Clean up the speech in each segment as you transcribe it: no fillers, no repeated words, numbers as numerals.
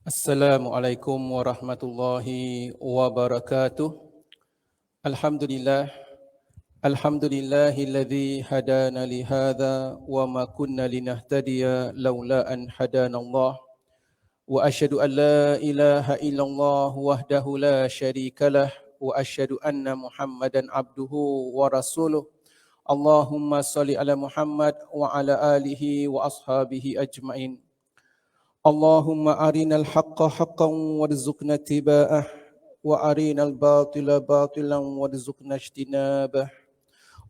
Assalamualaikum warahmatullahi wabarakatuh. Alhamdulillah, alhamdulillahilladzi hadana li hadza wa ma kunna linahtadiya laula an hadanallah. Wa asyhadu an la ilaha illallah wahdahu la syarikalah wa asyhadu anna Muhammadan abduhu wa rasuluh. Allahumma salli ala Muhammad wa ala alihi wa ashabihi ajmain. Allahumma arinal haqqa haqqan warzuqna ittiba'ah wa arinal batila batilan warzuqna ijtinabah.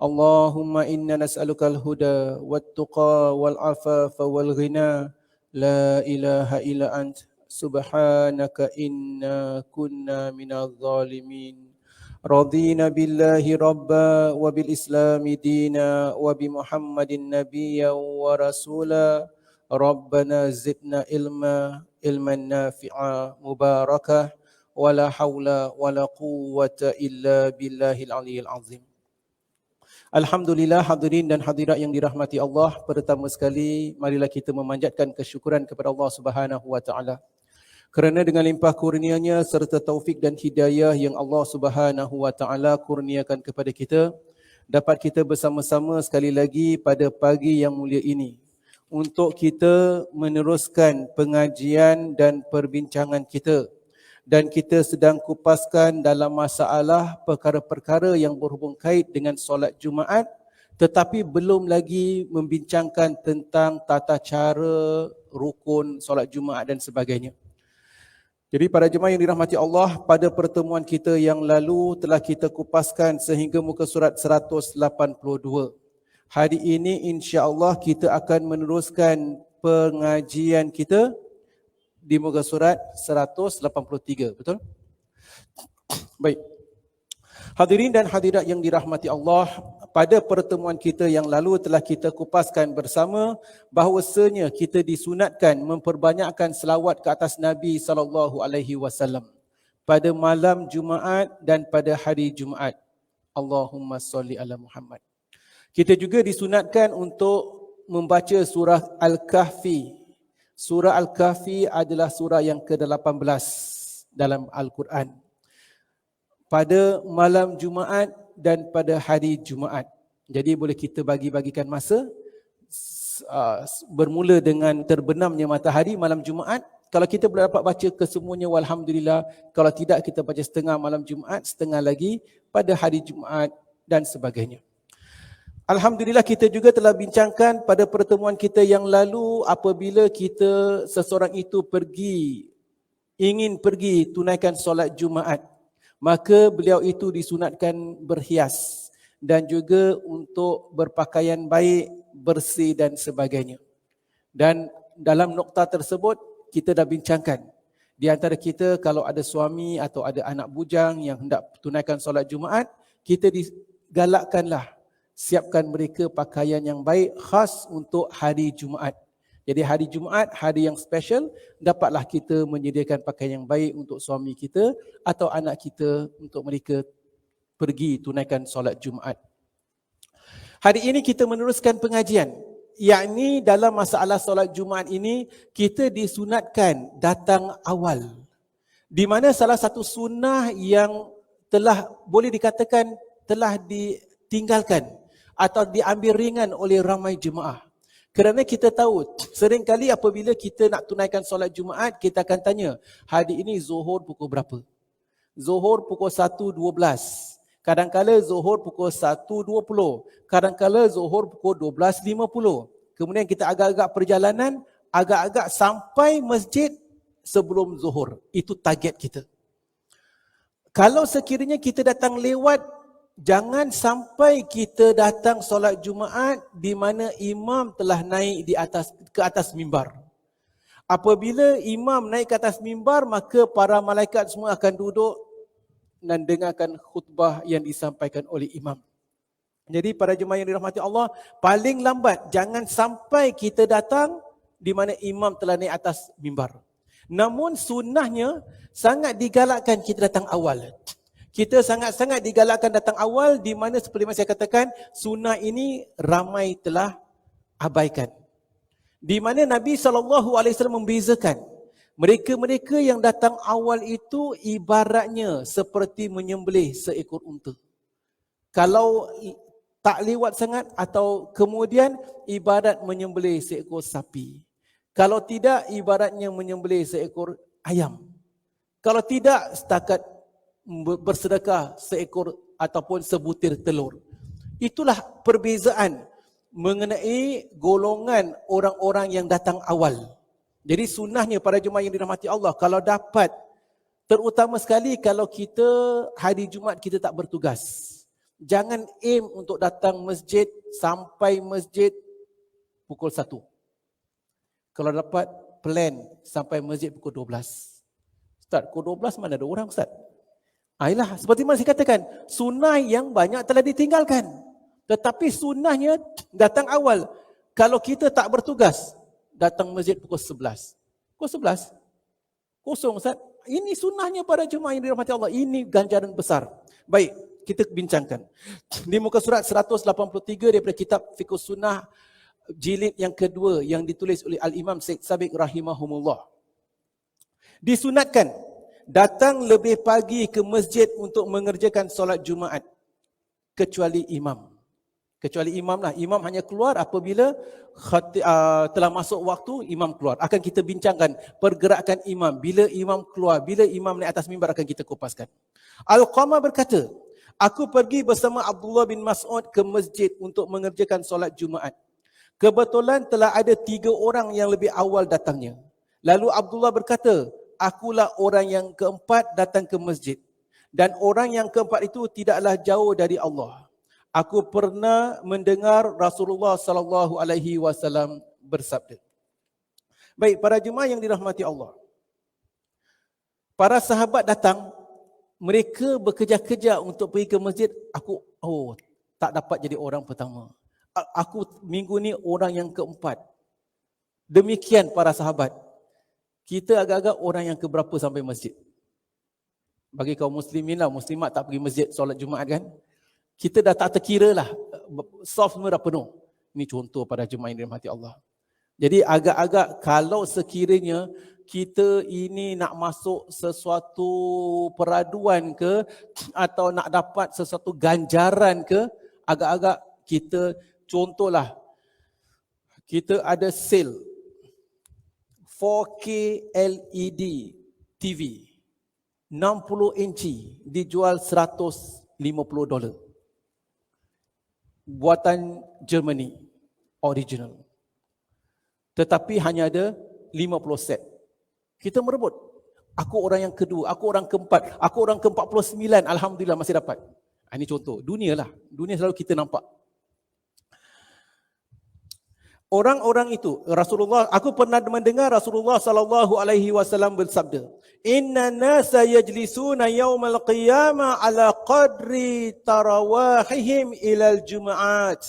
Allahumma inna nas'alukal huda wat-tuqa wal afafa wal ghina. La ilaha illa ant subhanaka inna kunna minadh zalimin. Radina billahi rabba wa bil islami dina wa bi Muhammadin nabiyya wa rasula. Rabbana zidna ilman nafi'a mubarakah wala hawla wala quwwata illa billahil aliyyil azim. Alhamdulillah, hadirin dan hadirat yang dirahmati Allah, pertama sekali marilah kita memanjatkan kesyukuran kepada Allah Subhanahu wa taala. Kerana dengan limpah kurnia-Nya serta taufik dan hidayah yang Allah Subhanahu wa taala kurniakan kepada kita, dapat kita bersama-sama sekali lagi pada pagi yang mulia ini untuk kita meneruskan pengajian dan perbincangan kita, dan kita sedang kupaskan dalam masalah perkara-perkara yang berhubung kait dengan solat Jumaat, tetapi belum lagi membincangkan tentang tata cara rukun solat Jumaat dan sebagainya. Jadi para jemaah yang dirahmati Allah, pada pertemuan kita yang lalu telah kita kupaskan sehingga muka surat 182. Hari ini insya-Allah kita akan meneruskan pengajian kita di muka surat 183, betul? Baik. Hadirin dan hadirat yang dirahmati Allah, pada pertemuan kita yang lalu telah kita kupaskan bersama bahawasanya kita disunatkan memperbanyakkan selawat ke atas Nabi SAW pada malam Jumaat dan pada hari Jumaat. Allahumma salli ala Muhammad. Kita juga disunatkan untuk membaca surah Al-Kahfi. Surah Al-Kahfi adalah surah yang ke-18 dalam Al-Quran. Pada malam Jumaat dan pada hari Jumaat. Jadi boleh kita bagi-bagikan masa bermula dengan terbenamnya matahari malam Jumaat. Kalau kita boleh dapat baca kesemuanya, walhamdulillah. Kalau tidak, kita baca setengah malam Jumaat, setengah lagi pada hari Jumaat dan sebagainya. Alhamdulillah, kita juga telah bincangkan pada pertemuan kita yang lalu, apabila kita seseorang itu ingin pergi tunaikan solat Jumaat, maka beliau itu disunatkan berhias dan juga untuk berpakaian baik, bersih dan sebagainya. Dan dalam nokta tersebut kita dah bincangkan, di antara kita kalau ada suami atau ada anak bujang yang hendak tunaikan solat Jumaat, kita digalakkanlah siapkan mereka pakaian yang baik khas untuk hari Jumaat. Jadi hari Jumaat, hari yang special, dapatlah kita menyediakan pakaian yang baik untuk suami kita atau anak kita untuk mereka pergi tunaikan solat Jumaat. Hari ini kita meneruskan pengajian, yakni dalam masalah solat Jumaat ini kita disunatkan datang awal. Di mana salah satu sunnah yang telah boleh dikatakan telah ditinggalkan atau diambil ringan oleh ramai jemaah. Kerana kita tahu, seringkali apabila kita nak tunaikan solat Jumaat, kita akan tanya, hari ini Zuhur pukul berapa? Zuhur pukul 1.12. Kadang-kala Zuhur pukul 1.20. Kadang-kala Zuhur pukul 12.50. Kemudian kita agak-agak perjalanan, agak-agak sampai masjid sebelum Zuhur. Itu target kita. Kalau sekiranya kita datang lewat, jangan sampai kita datang solat Jumaat di mana imam telah naik ke atas mimbar. Apabila imam naik ke atas mimbar, maka para malaikat semua akan duduk dan dengarkan khutbah yang disampaikan oleh imam. Jadi para jemaah yang dirahmati Allah, paling lambat jangan sampai kita datang di mana imam telah naik atas mimbar. Namun sunnahnya sangat digalakkan kita datang awal. Kita sangat-sangat digalakkan datang awal, di mana seperti yang saya katakan, sunnah ini ramai telah abaikan. Di mana Nabi SAW membezakan Mereka-mereka yang datang awal itu ibaratnya seperti menyembelih seekor unta. Kalau tak lewat sangat atau kemudian ibarat menyembelih seekor sapi. Kalau tidak ibaratnya menyembelih seekor ayam. Kalau tidak setakat bersedekah seekor ataupun sebutir telur. Itulah perbezaan mengenai golongan orang-orang yang datang awal. Jadi sunnahnya para jemaah yang dirahmati Allah, kalau dapat, terutama sekali kalau kita hari Jumaat kita tak bertugas. Jangan aim untuk datang masjid sampai masjid pukul 1. Kalau dapat plan sampai masjid pukul 12. Ustaz, pukul 12 mana ada orang Ustaz? Ayolah, seperti mana saya katakan, sunnah yang banyak telah ditinggalkan. Tetapi sunnahnya datang awal. Kalau kita tak bertugas, datang masjid pukul 11. Pukul 11? Kosong Ustaz. Ini sunnahnya para jemaah yang dirahmati Allah. Ini ganjaran besar. Baik, kita bincangkan. Di muka surat 183 daripada kitab Fiqh Sunnah jilid yang kedua yang ditulis oleh Al-Imam Syed Sabiq rahimahumullah. Disunatkan datang lebih pagi ke masjid untuk mengerjakan solat Jumaat kecuali imam. Kecuali imam lah. Imam hanya keluar apabila telah masuk waktu, imam keluar. Akan kita bincangkan pergerakan imam. Bila imam keluar, bila imam naik atas mimbar akan kita kupaskan. Al-Qamah berkata, aku pergi bersama Abdullah bin Mas'ud ke masjid untuk mengerjakan solat Jumaat. Kebetulan telah ada 3 orang yang lebih awal datangnya. Lalu Abdullah berkata, akulah orang yang keempat datang ke masjid. Dan orang yang keempat itu tidaklah jauh dari Allah. Aku pernah mendengar Rasulullah sallallahu alaihi wasallam bersabda. Baik, para jemaah yang dirahmati Allah. Para sahabat datang, mereka bekerja-kerja untuk pergi ke masjid. Aku tak dapat jadi orang pertama. Aku minggu ni orang yang keempat. Demikian para sahabat. Kita agak-agak orang yang keberapa sampai masjid? Bagi kaum muslimin lah, muslimat tak pergi masjid solat Jumaat kan? Kita dah tak terkira lah. Soft semua dah penuh. Ini contoh pada jemaah yang dirahmati Allah. Jadi agak-agak kalau sekiranya kita ini nak masuk sesuatu peraduan ke atau nak dapat sesuatu ganjaran ke, agak-agak kita contohlah kita ada sale 4K LED TV 60 inci dijual $150. Buatan Germany, original. Tetapi hanya ada 50 set. Kita merebut. Aku orang yang kedua, aku orang keempat, aku orang ke-49, alhamdulillah masih dapat. Ini contoh, dunia lah. Dunia selalu kita nampak. Orang-orang itu, Rasulullah, aku pernah mendengar Rasulullah sallallahu alaihi wasallam bersabda, "Inna nasa yajlisuna yaumal qiyamah ala qadri tarawahihim ilal jum'at.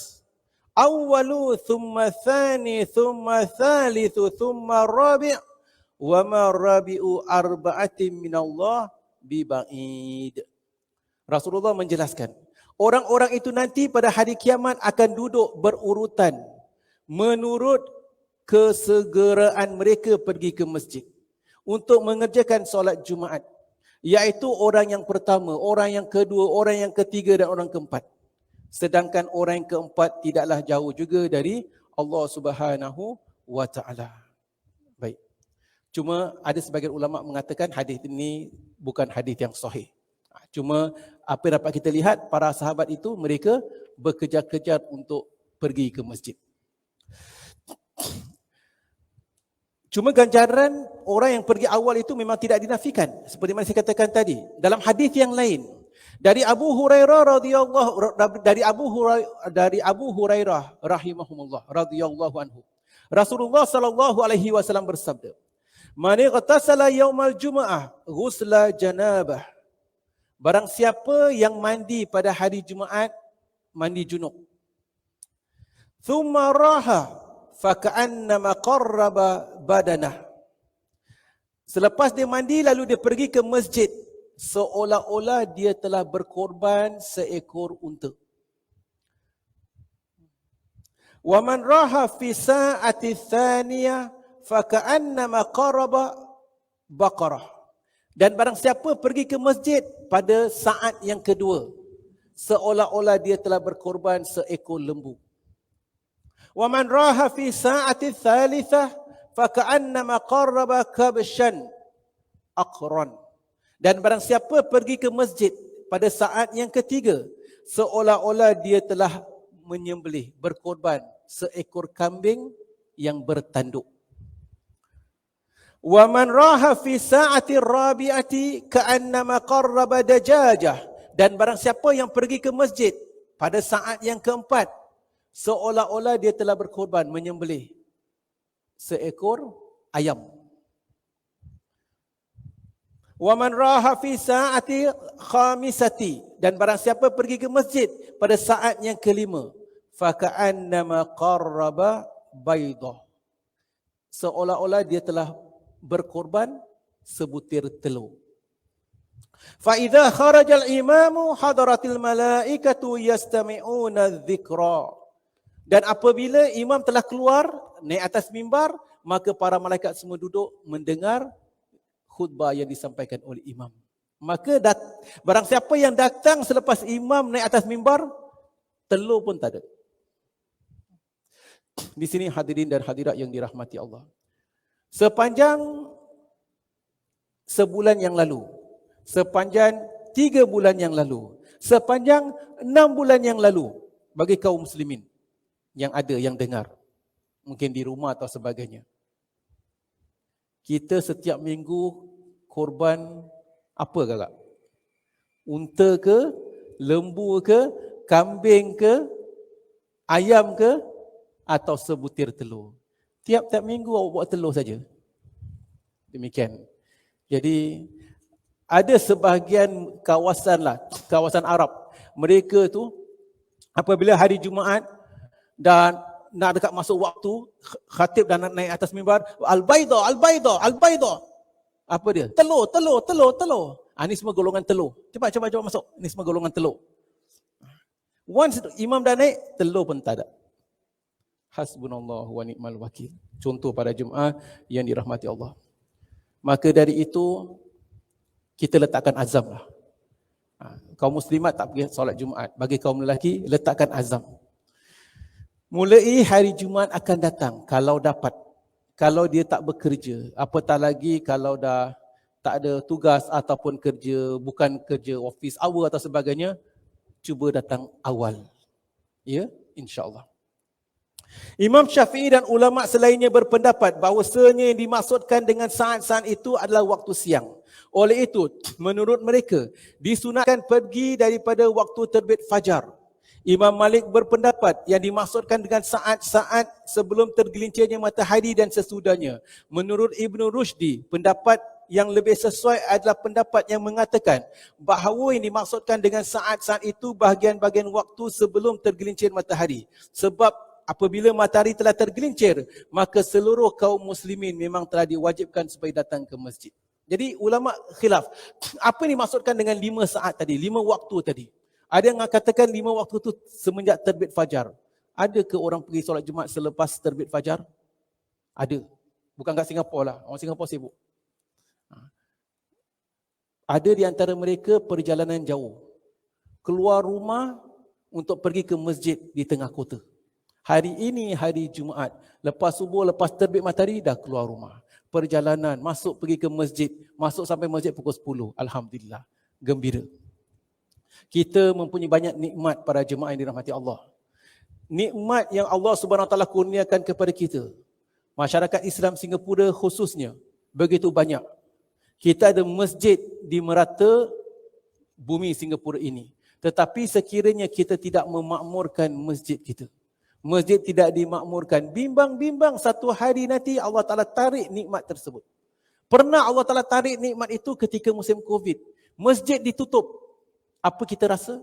Awwalu thumma thani thumma thalithu thumma rabi' wa ma rabi'u arba'atin minallah biba'id." Rasulullah menjelaskan, orang-orang itu nanti pada hari kiamat akan duduk berurutan menurut kesegeraan mereka pergi ke masjid untuk mengerjakan solat Jumaat, iaitu orang yang pertama, orang yang kedua, orang yang ketiga dan orang keempat. Sedangkan orang yang keempat tidaklah jauh juga dari Allah Subhanahu wa taala. Baik. Cuma ada sebagian ulama mengatakan hadis ini bukan hadis yang sahih. Cuma apa yang dapat kita lihat, para sahabat itu mereka bekerja-kejar untuk pergi ke masjid. Cuma ganjaran orang yang pergi awal itu memang tidak dinafikan, seperti mana saya katakan tadi dalam hadis yang lain dari Abu Hurairah rahimahumullah radhiyallahu anhu. Rasulullah sallallahu alaihi wasallam bersabda, "Man igtasala yaumal jumu'ah ghusla janabah." Barang siapa yang mandi pada hari Jumaat, mandi junub. Thumma raha faka'annama qarraba badanah. Selepas dia mandi lalu dia pergi ke masjid, seolah-olah dia telah berkorban seekor unta. Wa man raha fi sa'ati tsaniyah faka'annama qarraba baqarah. Dan barang siapa pergi ke masjid pada saat yang kedua, seolah-olah dia telah berkorban seekor lembu. Wa man raha fi sa'ati tsalitsah faka'annama qarraba kabshan aqran. Dan barang siapa pergi ke masjid pada saat yang ketiga, seolah-olah dia telah menyembelih, berkorban seekor kambing yang bertanduk. Wa man raha fi sa'ati rabi'ati ka'annama qarraba dajajah. Dan barang siapa yang pergi ke masjid pada saat yang keempat, seolah-olah dia telah berkorban, menyembelih seekor ayam. Wa man raha fi sa'ati khamisati. Dan barang siapa pergi ke masjid pada saat yang kelima, faka'annama qarraba baydah. Seolah-olah dia telah berkorban sebutir telur. Fa idza kharajal imamu hadaratil malaikatu yastami'una dzikra. Dan apabila imam telah keluar naik atas mimbar, maka para malaikat semua duduk mendengar khutbah yang disampaikan oleh imam. Maka barang siapa yang datang selepas imam naik atas mimbar, telur pun tak ada. Di sini hadirin dan hadirat yang dirahmati Allah. Sepanjang sebulan yang lalu, sepanjang 3 bulan yang lalu, sepanjang 6 bulan yang lalu, bagi kaum muslimin yang ada, yang dengar, mungkin di rumah atau sebagainya, kita setiap minggu korban apa kakak? Unta ke, lembu ke, kambing ke, ayam ke, atau sebutir telur? Tiap-tiap minggu awak buat telur saja. Demikian. Jadi ada sebahagian kawasan Arab, mereka tu apabila hari Jumaat dan nak dekat masuk waktu, khatib dan nak naik atas mimbar, al-bayda, al-bayda, al-bayda. Apa dia? Telur. Ini semua golongan telur. Cepat masuk. Ini semua golongan telur. Once imam dah naik, telur pun tak ada. Hasbunallahu wa ni'mal wakil. Contoh pada Jumaat yang dirahmati Allah. Maka dari itu, kita letakkan azam lah. Kaum muslimat tak pergi solat Jumaat. Bagi kaum lelaki, letakkan azam. Mulai hari Jumaat akan datang, kalau dapat. Kalau dia tak bekerja, apatah lagi kalau dah tak ada tugas ataupun kerja, bukan kerja office hour atau sebagainya, cuba datang awal. Ya, insya-Allah. Imam Syafi'i dan ulama selainnya berpendapat bahawasanya yang dimaksudkan dengan saat-saat itu adalah waktu siang. Oleh itu, menurut mereka, disunatkan pergi daripada waktu terbit fajar. Imam Malik berpendapat yang dimaksudkan dengan saat-saat sebelum tergelincirnya matahari dan sesudahnya. Menurut Ibn Rushdi, pendapat yang lebih sesuai adalah pendapat yang mengatakan bahawa yang dimaksudkan dengan saat-saat itu bahagian-bahagian waktu sebelum tergelincir matahari. Sebab apabila matahari telah tergelincir, maka seluruh kaum muslimin memang telah diwajibkan supaya datang ke masjid. Jadi ulama khilaf, apa yang dimaksudkan dengan 5 saat tadi, 5 waktu tadi? Ada yang katakan 5 waktu itu semenjak terbit fajar. Ada ke orang pergi solat Jumaat selepas terbit fajar? Ada. Bukan kat Singapura lah, orang Singapura sibuk. Ada di antara mereka perjalanan jauh, keluar rumah untuk pergi ke masjid di tengah kota. Hari ini hari Jumaat, lepas subuh, lepas terbit matahari dah keluar rumah. Perjalanan, masuk pergi ke masjid, masuk sampai masjid pukul 10. Alhamdulillah, gembira. Kita mempunyai banyak nikmat para jemaah yang dirahmati Allah. Nikmat yang Allah Subhanahu Wa Taala kurniakan kepada kita. Masyarakat Islam Singapura khususnya begitu banyak. Kita ada masjid di merata bumi Singapura ini. Tetapi sekiranya kita tidak memakmurkan masjid kita, masjid tidak dimakmurkan, bimbang-bimbang satu hari nanti Allah Ta'ala tarik nikmat tersebut. Pernah Allah Ta'ala tarik nikmat itu ketika musim Covid. Masjid ditutup. Apa kita rasa?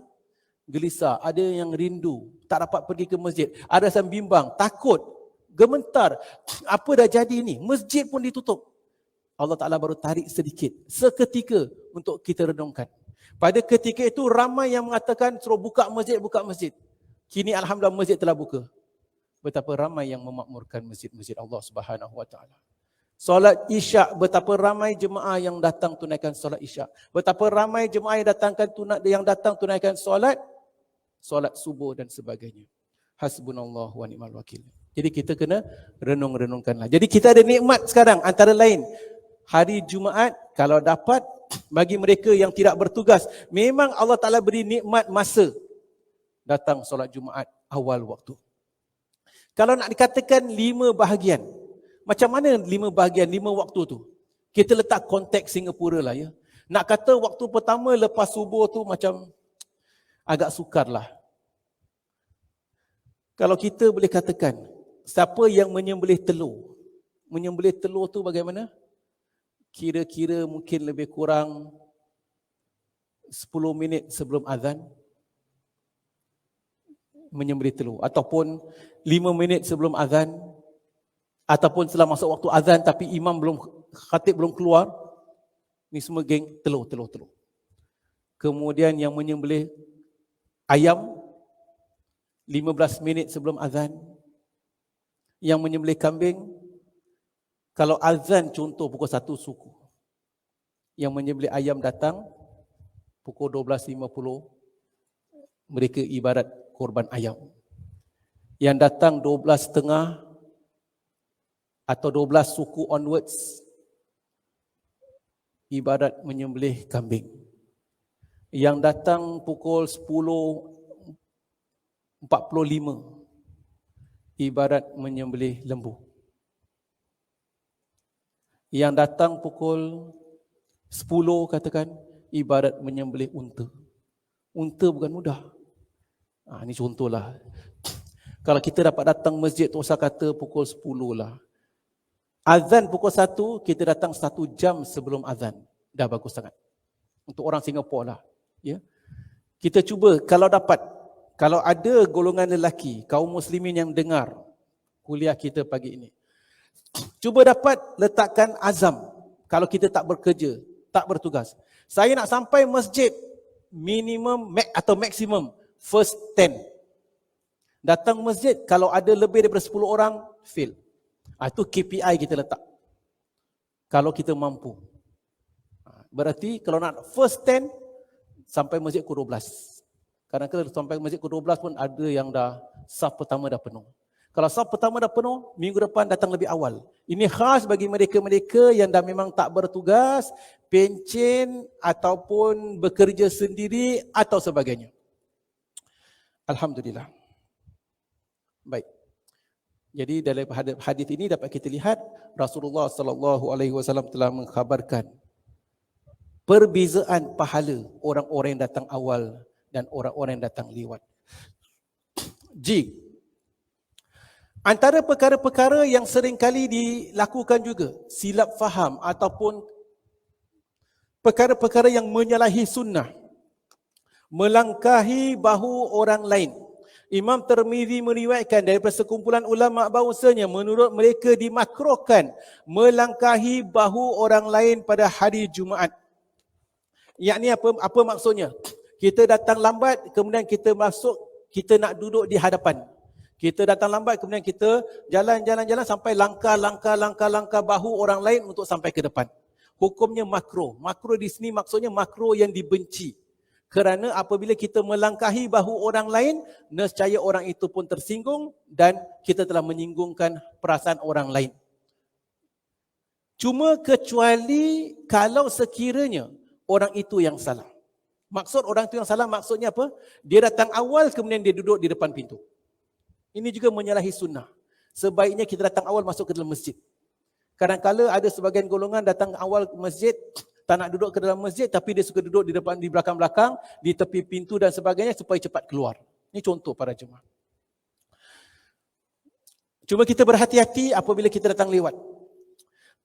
Gelisah. Ada yang rindu, tak dapat pergi ke masjid. Ada yang bimbang, takut, gemetar. Apa dah jadi ni? Masjid pun ditutup. Allah Ta'ala baru tarik sedikit, seketika untuk kita renungkan. Pada ketika itu ramai yang mengatakan suruh buka masjid, buka masjid. Kini alhamdulillah masjid telah buka. Betapa ramai yang memakmurkan masjid-masjid Allah Subhanahu Wa Taala. Solat Isyak, betapa ramai jemaah yang datang tunaikan solat Isyak. Betapa ramai jemaah yang datang tunaikan solat subuh dan sebagainya. Hasbunallah wa ni'mal wakil. Jadi kita kena renung-renungkanlah. Jadi kita ada nikmat sekarang, antara lain hari Jumaat kalau dapat, bagi mereka yang tidak bertugas, memang Allah Ta'ala beri nikmat masa datang solat Jumaat awal waktu. Kalau nak dikatakan 5 bahagian, macam mana 5 bahagian, 5 waktu tu? Kita letak konteks Singapura lah ya. Nak kata waktu pertama lepas subuh tu macam agak sukar lah. Kalau kita boleh katakan, siapa yang menyembelih telur? Menyembelih telur tu bagaimana? Kira-kira mungkin lebih kurang 10 minit sebelum azan menyembelih telur, ataupun 5 minit sebelum azan, ataupun setelah masuk waktu azan tapi khatib belum keluar. Ni semua geng telur. Kemudian yang menyembelih ayam 15 minit sebelum azan. Yang menyembelih kambing, kalau azan contoh pukul 1 suku. Yang menyembelih ayam datang pukul 12.50, mereka ibarat korban ayam. Yang datang 12.30 atau 12 suku onwards, ibarat menyembelih kambing. Yang datang pukul 10.45, ibarat menyembelih lembu. Yang datang pukul 10 katakan, ibarat menyembelih unta. Unta bukan mudah. Ini contohlah. Kalau kita dapat datang masjid tu, usah kata pukul 10 lah. Azan pukul 1, kita datang 1 jam sebelum azan. Dah bagus sangat. Untuk orang Singapura lah. Ya. Kita cuba kalau dapat, kalau ada golongan lelaki, kaum muslimin yang dengar kuliah kita pagi ini, cuba dapat letakkan azam. Kalau kita tak bekerja, tak bertugas, saya nak sampai masjid minimum atau maksimum first 10. Datang masjid, kalau ada lebih daripada 10 orang, fail. Itu KPI kita letak. Kalau kita mampu. Berarti kalau nak first 10, sampai masjid pukul 12. Kadang-kadang sampai masjid pukul 12 pun ada yang dah saf pertama dah penuh. Kalau saf pertama dah penuh, minggu depan datang lebih awal. Ini khas bagi mereka-mereka yang dah memang tak bertugas, pencen ataupun bekerja sendiri atau sebagainya. Alhamdulillah. Baik. Jadi dalam hadis ini dapat kita lihat Rasulullah SAW telah mengkhabarkan perbezaan pahala orang-orang yang datang awal dan orang-orang yang datang lewat. J. Antara perkara-perkara yang seringkali dilakukan juga, silap faham ataupun perkara-perkara yang menyalahi sunnah, melangkahi bahu orang lain. Imam Tirmizi meriwayatkan daripada sekumpulan ulama bahawasanya menurut mereka dimakruhkan melangkahi bahu orang lain pada hari Jumaat. Yakni apa maksudnya? Kita datang lambat, kemudian kita masuk, kita nak duduk di hadapan. Kita datang lambat, kemudian kita jalan sampai langkah bahu orang lain untuk sampai ke depan. Hukumnya makruh. Makruh di sini maksudnya makruh yang dibenci. Kerana apabila kita melangkahi bahu orang lain, nescaya orang itu pun tersinggung dan kita telah menyinggungkan perasaan orang lain. Cuma kecuali kalau sekiranya orang itu yang salah. Maksud orang itu yang salah maksudnya apa? Dia datang awal kemudian dia duduk di depan pintu. Ini juga menyalahi sunnah. Sebaiknya kita datang awal masuk ke dalam masjid. Kadang-kala ada sebagian golongan datang awal ke masjid, tak nak duduk ke dalam masjid tapi dia suka duduk di depan, di belakang-belakang, di tepi pintu dan sebagainya supaya cepat keluar. Ini contoh para jemaah. Cuma kita berhati-hati apabila kita datang lewat.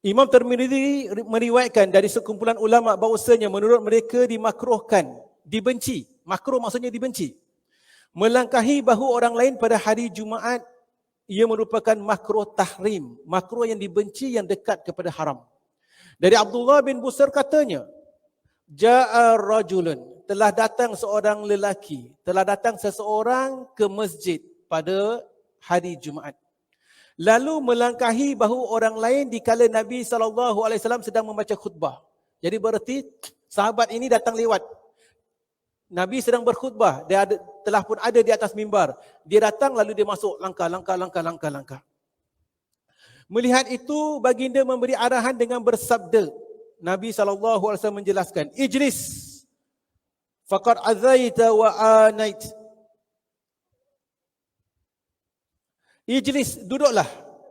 Imam Tirmizi meriwayatkan dari sekumpulan ulama bahawasanya menurut mereka dimakruhkan, dibenci. Makruh maksudnya dibenci. Melangkahi bahu orang lain pada hari Jumaat, ia merupakan makruh tahrim. Makruh yang dibenci yang dekat kepada haram. Dari Abdullah bin Busr katanya, Ja'a rajulun, telah datang seorang lelaki, telah datang seseorang ke masjid pada hari Jumaat. lalu melangkahi bahu orang lain dikala Nabi SAW sedang membaca khutbah. Jadi berarti sahabat ini datang lewat. Nabi sedang berkhutbah, telah pun ada di atas mimbar. Dia datang lalu dia masuk langkah. Melihat itu baginda memberi arahan dengan bersabda. Nabi SAW menjelaskan, Ijlis faqad azaita wa anait. Ijlis, duduklah.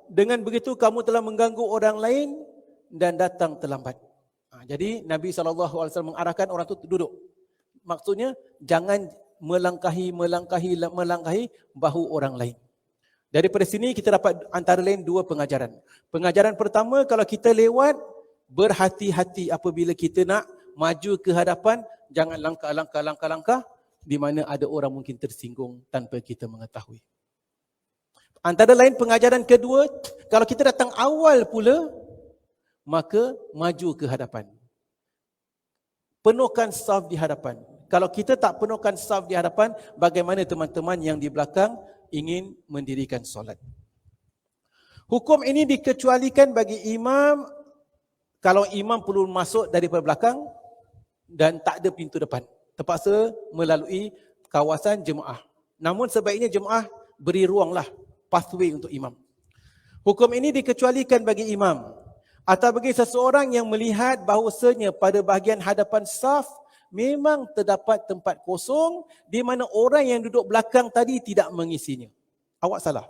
Dengan begitu kamu telah mengganggu orang lain dan datang terlambat. Jadi Nabi SAW mengarahkan orang itu duduk. Maksudnya jangan melangkahi bahu orang lain. Daripada sini kita dapat antara lain dua pengajaran. Pengajaran pertama, kalau kita lewat, berhati-hati apabila kita nak maju ke hadapan, jangan langkah di mana ada orang mungkin tersinggung tanpa kita mengetahui. Antara lain pengajaran kedua, kalau kita datang awal pula, maka maju ke hadapan. Penuhkan saf di hadapan. Kalau kita tak penuhkan saf di hadapan, bagaimana teman-teman yang di belakang ingin mendirikan solat? Hukum ini dikecualikan bagi imam kalau imam perlu masuk daripada belakang dan tak ada pintu depan. Terpaksa melalui kawasan jemaah. Namun sebaiknya jemaah beri ruanglah, pathway untuk imam. Hukum ini dikecualikan bagi imam atau bagi seseorang yang melihat bahawasanya pada bahagian hadapan saf memang terdapat tempat kosong di mana orang yang duduk belakang tadi tidak mengisinya. Awak salah.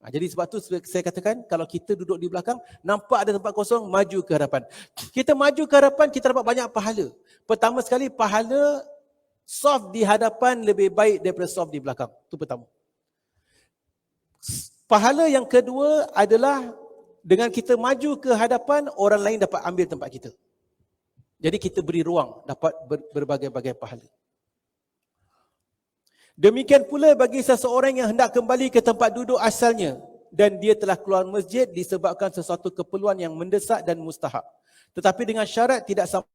Jadi sebab tu saya katakan, kalau kita duduk di belakang, nampak ada tempat kosong, maju ke hadapan. Kita maju ke hadapan, kita dapat banyak pahala. Pertama sekali, pahala saf di hadapan lebih baik daripada saf di belakang. Itu pertama. Pahala yang kedua adalah dengan kita maju ke hadapan, orang lain dapat ambil tempat kita. Jadi kita beri ruang, dapat berbagai-bagai pahala. Demikian pula bagi seseorang yang hendak kembali ke tempat duduk asalnya dan dia telah keluar masjid disebabkan sesuatu keperluan yang mendesak dan mustahak. Tetapi dengan syarat tidak sampai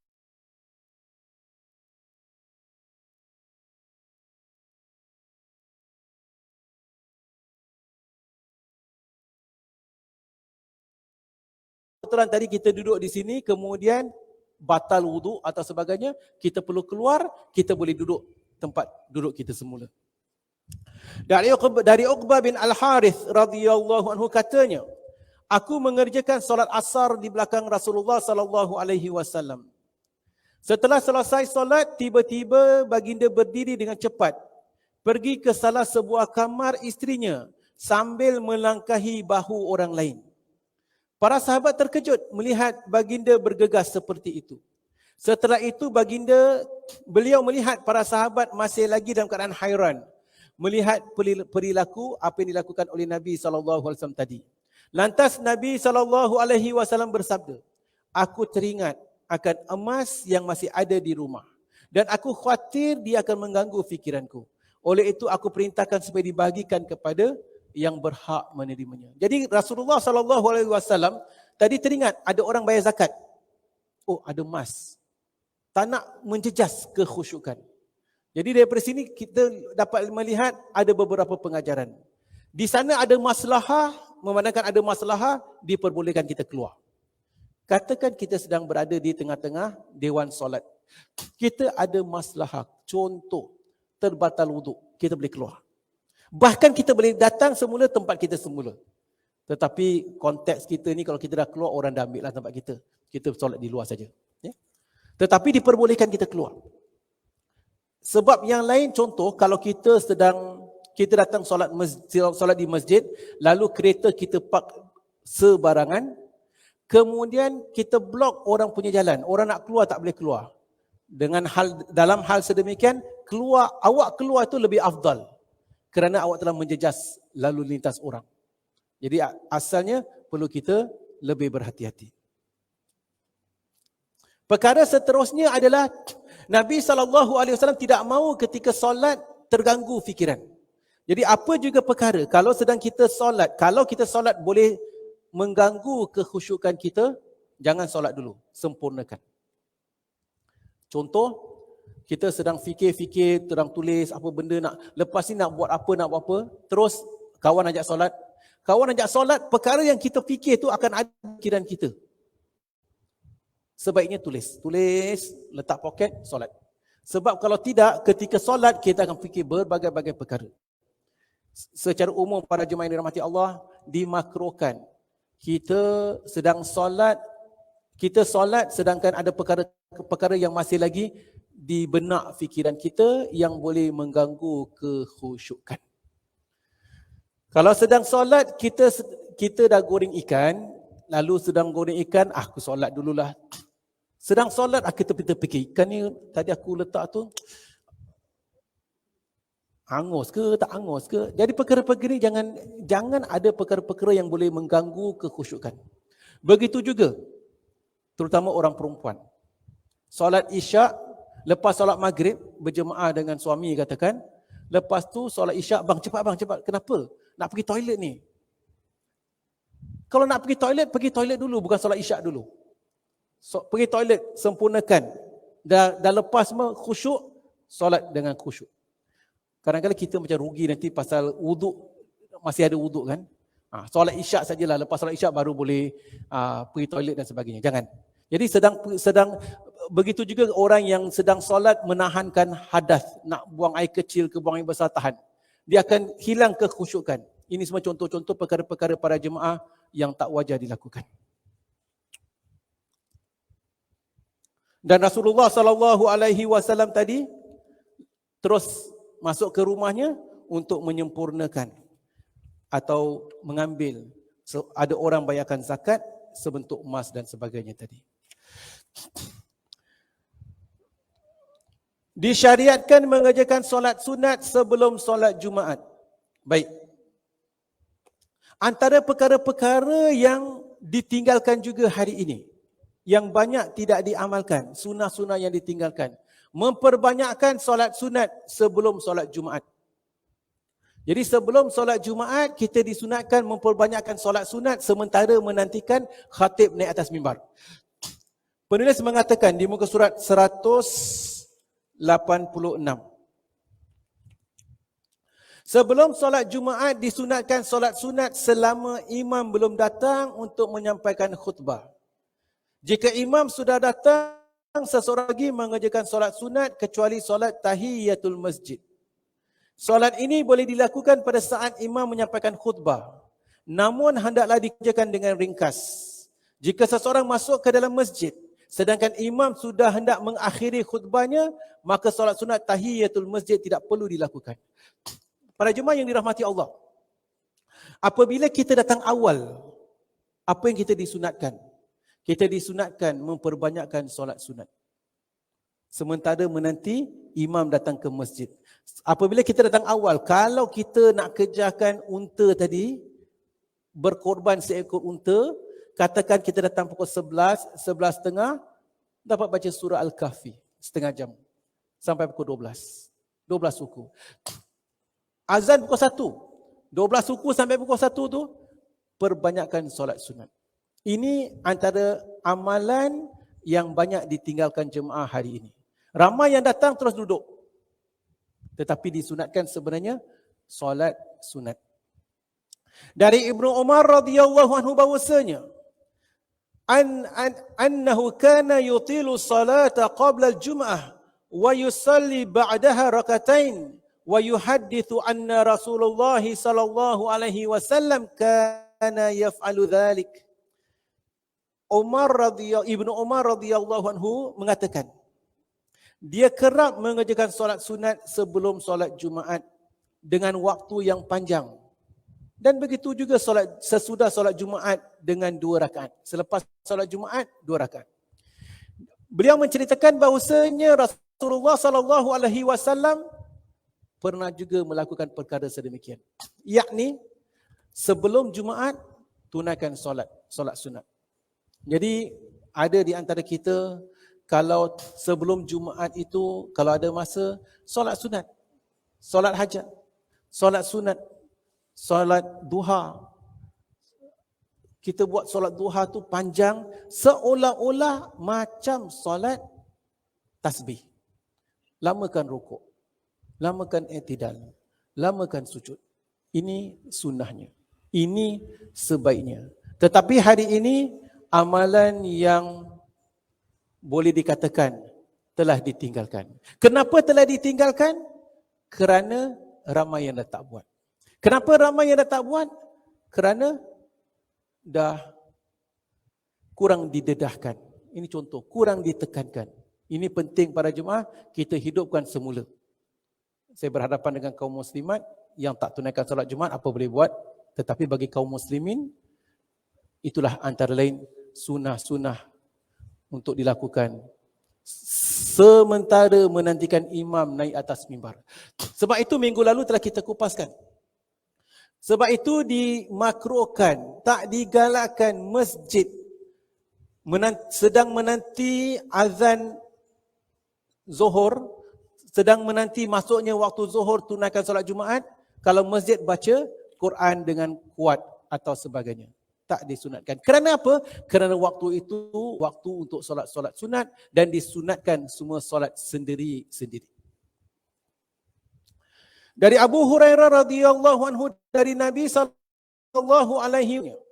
tadi kita duduk di sini kemudian batal wuduk atau sebagainya, kita perlu keluar, kita boleh duduk tempat duduk kita semula. Dari Uqbah bin Al-Harith radhiyallahu anhu katanya, aku mengerjakan solat asar di belakang Rasulullah sallallahu alaihi wasallam. Setelah selesai solat, tiba-tiba baginda berdiri dengan cepat, pergi ke salah sebuah kamar isterinya sambil melangkahi bahu orang lain. Para sahabat terkejut melihat baginda bergegas seperti itu. Setelah itu beliau melihat para sahabat masih lagi dalam keadaan hairan melihat perilaku apa yang dilakukan oleh Nabi SAW tadi. Lantas Nabi SAW bersabda, aku teringat akan emas yang masih ada di rumah dan aku khawatir dia akan mengganggu fikiranku. Oleh itu aku perintahkan supaya dibagikan kepada yang berhak menerimanya. Jadi Rasulullah SAW tadi teringat ada orang bayar zakat. Oh, ada emas. Tak nak menjejas kekhusyukan. Jadi daripada sini kita dapat melihat ada beberapa pengajaran. Di sana ada maslahah, memandangkan ada maslahah, diperbolehkan kita keluar. Katakan kita sedang berada di tengah-tengah dewan solat. Kita ada maslahah, contoh terbatal wuduk, kita boleh keluar. Bahkan kita boleh datang semula tempat kita semula. Tetapi konteks kita ni kalau kita dah keluar, orang dah ambil lah tempat kita. Kita solat di luar saja. Ya? Tetapi diperbolehkan kita keluar. Sebab yang lain, contoh kalau kita datang solat di masjid, lalu kereta kita park sebarangan, kemudian kita blok orang punya jalan. Orang nak keluar tak boleh keluar. Dalam hal sedemikian, awak keluar itu lebih afdal. Kerana awak telah menjejas lalu lintas orang. Jadi asalnya perlu kita lebih berhati-hati. Perkara seterusnya adalah Nabi SAW tidak mahu ketika solat terganggu fikiran. Jadi apa juga perkara, kalau kita solat boleh mengganggu kekhusyukan kita, jangan solat dulu, sempurnakan. Contoh, kita sedang fikir-fikir, terang tulis apa benda nak, lepas ni nak buat apa, terus kawan ajak solat, Kawan ajak solat, perkara yang kita fikir tu akan ada di fikiran kita. Sebaiknya tulis, letak poket, solat. Sebab kalau tidak, ketika solat kita akan fikir berbagai-bagai perkara. Secara umum para jemaah yang dirahmati Allah, dimakruhkan kita sedang solat, kita solat sedangkan ada perkara yang masih lagi di benak fikiran kita yang boleh mengganggu kekhusyukan. Kalau sedang solat kita dah goreng ikan, lalu sedang goreng ikan, aku solat dululah. Sedang solat kita fikir ikan ni tadi aku letak tu hangus ke tak hangus ke. Jadi perkara-perkara ni jangan ada perkara-perkara yang boleh mengganggu kekhusyukan. Begitu juga terutama orang perempuan. Solat Isyak, lepas solat Maghrib berjemaah dengan suami katakan, lepas tu solat Isyak, bang cepat. Kenapa? Nak pergi toilet ni. Kalau nak pergi toilet dulu, bukan solat Isyak dulu. Pergi toilet, sempurnakan. Dah lepas semua khusyuk, solat dengan khusyuk. Kadang-kadang kita macam rugi nanti pasal wuduk, masih ada wuduk kan. Solat Isyak sajalah, lepas solat Isyak baru boleh pergi toilet dan sebagainya. Jangan. Jadi sedang begitu juga orang yang sedang solat menahankan hadas, nak buang air kecil ke buang air besar, tahan. Dia akan hilang kekhusyukan. Ini semua contoh-contoh perkara-perkara para jemaah yang tak wajar dilakukan. Dan Rasulullah SAW tadi terus masuk ke rumahnya untuk menyempurnakan atau mengambil. Ada orang bayarkan zakat sebentuk emas dan sebagainya tadi. Disyariatkan mengerjakan solat sunat sebelum solat Jumaat. Baik. Antara perkara-perkara yang ditinggalkan juga hari ini, yang banyak tidak diamalkan, sunah-sunah yang ditinggalkan. Memperbanyakkan solat sunat sebelum solat Jumaat. Jadi sebelum solat Jumaat, kita disunatkan memperbanyakkan solat sunat sementara menantikan khatib naik atas mimbar. Penulis mengatakan di muka surat 186. Sebelum solat Jumaat disunatkan solat sunat selama imam belum datang untuk menyampaikan khutbah. Jika imam sudah datang, seseorang lagi mengerjakan solat sunat kecuali solat tahiyatul masjid. Solat ini boleh dilakukan pada saat imam menyampaikan khutbah. Namun hendaklah dikerjakan dengan ringkas. Jika seseorang masuk ke dalam masjid, sedangkan imam sudah hendak mengakhiri khutbahnya, maka solat sunat tahiyatul masjid tidak perlu dilakukan. Para jemaah yang dirahmati Allah, apabila kita datang awal, apa yang kita disunatkan? Kita disunatkan memperbanyakkan solat sunat. Sementara menanti imam datang ke masjid. Apabila kita datang awal, kalau kita nak kerjakan unta tadi, berkorban seekor unta, katakan kita datang pukul 11, 11.30, dapat baca surah Al-Kahfi setengah jam. Sampai pukul 12. 12 suku. Azan pukul 1. 12 suku sampai pukul 1 tu, perbanyakkan solat sunat. Ini antara amalan yang banyak ditinggalkan jemaah hari ini. Ramai yang datang terus duduk. Tetapi disunatkan sebenarnya solat sunat. Dari Ibnu Umar radhiyallahu anhu bahwasanya annahu kana yutilu salata qabla al-jum'ah wa yusalli ba'daha rakatain wa yuhaddithu anna Rasulullah sallallahu alaihi wasallam kana yaf'alu dhalik. Ibnu Umar radhiyallahu anhu mengatakan, dia kerap mengerjakan solat sunat sebelum solat Jumaat dengan waktu yang panjang. Dan begitu juga sesudah solat Jumaat dengan 2 rakaat. Selepas solat Jumaat 2 rakaat. Beliau menceritakan bahawasanya Rasulullah sallallahu alaihi wasallam pernah juga melakukan perkara sedemikian. Yakni sebelum Jumaat tunaikan solat sunat. Jadi ada di antara kita kalau sebelum Jumaat itu kalau ada masa solat sunat, solat hajat, solat sunat, solat duha. Kita buat solat duha tu panjang seolah-olah macam solat tasbih. Lamakan rukuk, lamakan i'tidal, lamakan sujud. Ini sunnahnya. Ini sebaiknya. Tetapi hari ini amalan yang boleh dikatakan telah ditinggalkan. Kenapa telah ditinggalkan? Kerana ramai yang dah tak buat. Kenapa ramai yang dah tak buat? Kerana dah kurang didedahkan. Ini contoh, kurang ditekankan. Ini penting para jemaah, kita hidupkan semula. Saya berhadapan dengan kaum muslimat yang tak tunaikan solat Jumaat, apa boleh buat? Tetapi bagi kaum muslimin, itulah antara lain sunnah-sunnah untuk dilakukan sementara menantikan imam naik atas mimbar. Sebab itu minggu lalu telah kita kupaskan. Sebab itu dimakruhkan, tak digalakkan masjid sedang menanti azan Zuhur, sedang menanti masuknya waktu Zuhur tunaikan solat Jumaat, kalau masjid baca Quran dengan kuat atau sebagainya. Tak disunatkan. Kerana apa? Kerana waktu itu waktu untuk solat-solat sunat dan disunatkan semua solat sendiri-sendiri. Dari Abu Hurairah radhiyallahu anhu dari Nabi sallallahu alaihi wasallam,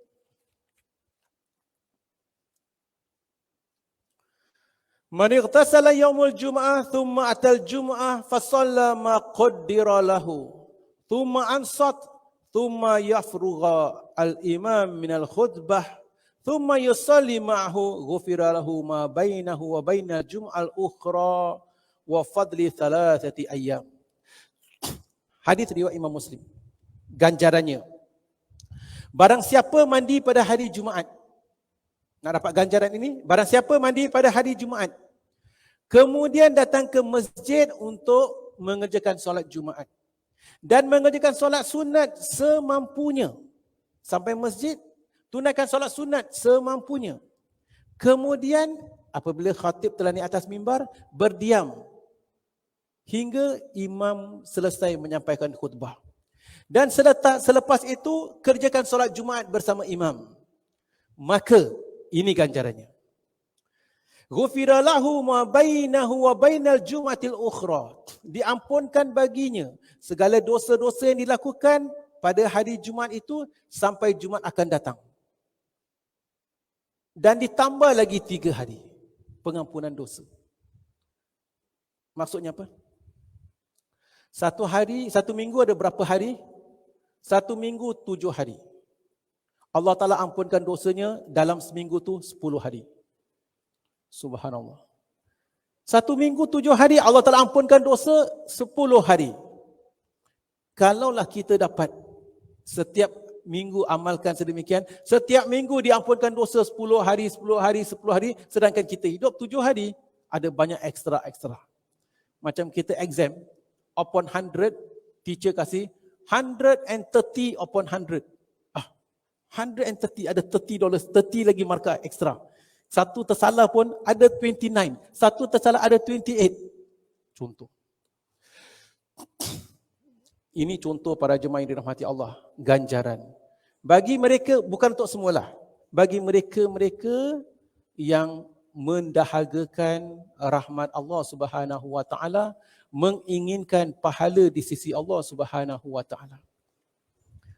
man ightasala yaumul jum'ah thumma atal jum'ah fa shalla ma qaddira lahu thumma ansat thumma yafrugha al-imam min al-khutbah thumma yusalli ma'ahu ghufira lahu ma bainahu wa bainal jum'al ukhra wa fadli thalathati ayyam. Hadis riwayat Imam Muslim. Ganjarannya, barang siapa mandi pada hari Jumaat, nak dapat ganjaran ini, barang siapa mandi pada hari Jumaat kemudian datang ke masjid untuk mengerjakan solat Jumaat dan mengerjakan solat sunat semampunya, sampai masjid tunaikan solat sunat semampunya, kemudian apabila khatib telah naik atas mimbar, berdiam hingga imam selesai menyampaikan khutbah, dan selepas itu kerjakan solat Jumaat bersama imam, maka ini ganjarannya. Ghufira lahu ma bainahu wa bainal jum'atil ukhra. Diampunkan baginya segala dosa-dosa yang dilakukan pada hari Jumaat itu sampai Jumaat akan datang. Dan ditambah lagi 3 hari pengampunan dosa. Maksudnya apa? Satu minggu ada berapa hari? 1 minggu 7 hari. Allah Ta'ala ampunkan dosanya dalam seminggu tu 10 hari. Subhanallah. 1 minggu 7 hari Allah Ta'ala ampunkan dosa 10 hari. Kalaulah kita dapat setiap minggu amalkan sedemikian, setiap minggu diampunkan dosa 10 hari, 10 hari, 10 hari, sedangkan kita hidup 7 hari, ada banyak ekstra-ekstra. Macam kita exam, upon 100, teacher kasih 130 upon 100. 130 ada $30, 30 lagi markah ekstra. Satu tersalah pun ada 29, satu tersalah ada 28. Contoh. Ini contoh para jemaah yang dirahmati Allah, ganjaran. Bagi mereka, bukan untuk semualah. Bagi mereka-mereka yang mendahagakan rahmat Allah Subhanahu wa taala, menginginkan pahala di sisi Allah Subhanahu wa taala.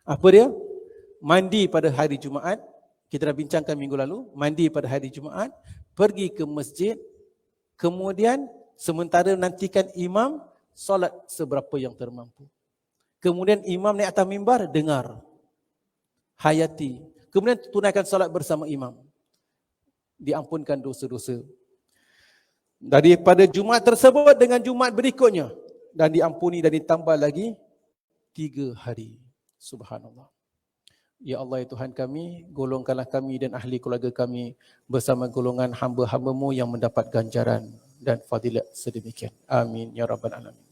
Apa dia? Mandi pada hari Jumaat. Kita dah bincangkan minggu lalu, mandi pada hari Jumaat, pergi ke masjid, kemudian sementara nantikan imam, solat seberapa yang termampu. Kemudian imam naik atas mimbar, dengar, hayati. Kemudian tunaikan solat bersama imam. Diampunkan dosa-dosa daripada Jumaat tersebut dengan Jumaat berikutnya, dan diampuni dan ditambah lagi 3 hari. Subhanallah. Ya Allah, ya Tuhan kami, golongkanlah kami dan ahli keluarga kami bersama golongan hamba-hamba-Mu yang mendapat ganjaran dan fadilat sedemikian. Amin ya rabbal alamin.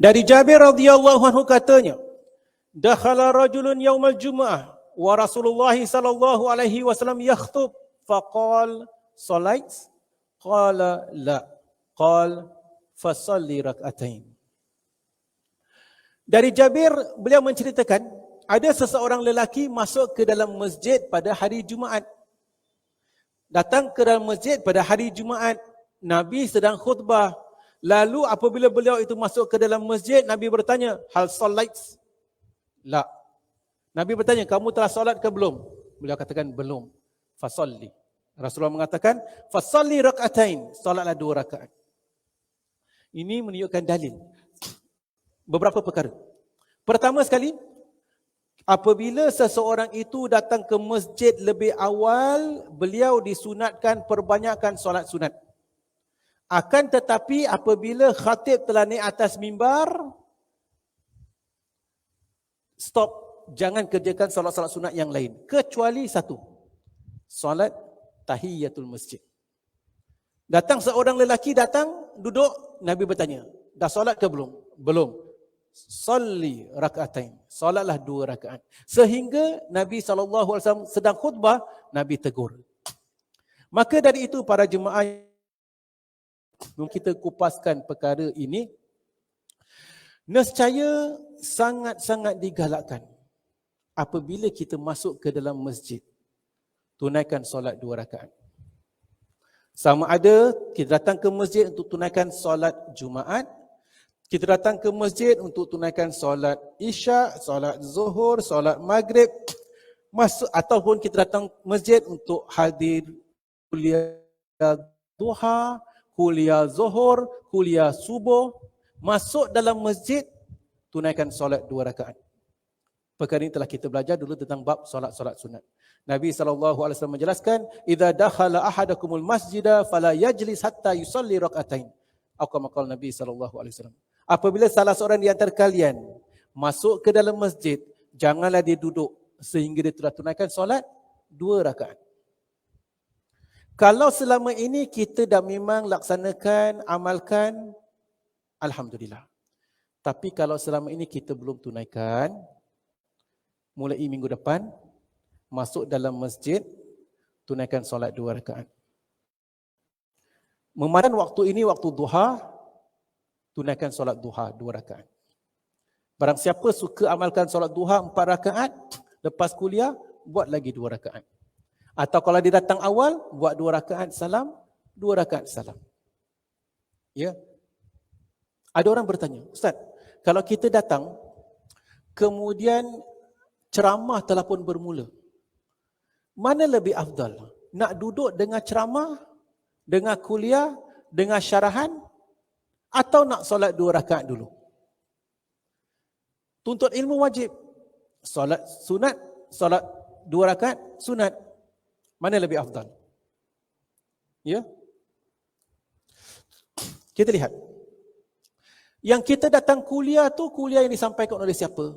Dari Jabir radhiyallahu anhu katanya, dakhala rajulun yaumal jumu'ah wa Rasulullah sallallahu alaihi wasallam yakhutub faqala salait, qala la, qala fasalli rak'atain. Dari Jabir, beliau menceritakan, ada seseorang lelaki masuk ke dalam masjid pada hari Jumaat. Datang ke dalam masjid pada hari Jumaat, Nabi sedang khutbah. Lalu apabila beliau itu masuk ke dalam masjid, Nabi bertanya, hal salait? La. Nabi bertanya, kamu telah solat ke belum? Beliau katakan, belum. Fasalli. Rasulullah mengatakan, fasalli rak'atain. Solatlah 2 rakaat. Ini menunjukkan dalil. Beberapa perkara. Pertama sekali, apabila seseorang itu datang ke masjid lebih awal, beliau disunatkan perbanyakkan solat sunat. Akan tetapi apabila khatib telah naik atas mimbar, stop. Jangan kerjakan solat-solat sunat yang lain. Kecuali satu. Solat tahiyatul masjid. Datang seorang lelaki, duduk, Nabi bertanya, dah solat ke belum? Belum. Salli rak'atain. Solatlah 2 rakaat. Sehingga Nabi SAW sedang khutbah, Nabi tegur. Maka dari itu para jemaah, kita kupaskan perkara ini, nescaya sangat-sangat digalakkan apabila kita masuk ke dalam masjid, tunaikan solat 2 rakaat. Sama ada kita datang ke masjid untuk tunaikan solat Jumaat, kita datang ke masjid untuk tunaikan solat Isyak, solat Zuhur, solat Maghrib, ataupun kita datang masjid untuk hadir kuliah duha, kuliah Zuhur, kuliah subuh, masuk dalam masjid, tunaikan solat 2 rakaat. Perkara ini telah kita belajar dulu tentang bab solat-solat sunat. Nabi SAW menjelaskan, "Idza dakhala ahadakumul masjida fala yajlis hatta yusalli rak'atain." Atau kama qala Nabi SAW. Apabila salah seorang di antara kalian masuk ke dalam masjid, janganlah dia duduk sehingga dia telah tunaikan solat 2 rakaat. Kalau selama ini kita dah memang laksanakan, amalkan, alhamdulillah. Tapi kalau selama ini kita belum tunaikan, mulai minggu depan, masuk dalam masjid, tunaikan solat 2 rakaat. Memandang waktu ini waktu duha, tunaikan solat duha 2 rakaat. Barang siapa suka amalkan solat duha 4 rakaat, lepas kuliah, buat lagi 2 rakaat. Atau kalau dia datang awal, buat 2 rakaat salam, 2 rakaat salam. Ya. Ada orang bertanya, Ustaz, kalau kita datang, kemudian ceramah telah pun bermula, mana lebih afdal? Nak duduk dengar ceramah, dengar kuliah, dengar syarahan, atau nak solat 2 rakaat dulu? Tuntut ilmu wajib. Solat sunat, solat 2 rakaat sunat. Mana lebih afdal? Ya? Kita lihat. Yang kita datang kuliah tu, kuliah yang disampaikan oleh siapa?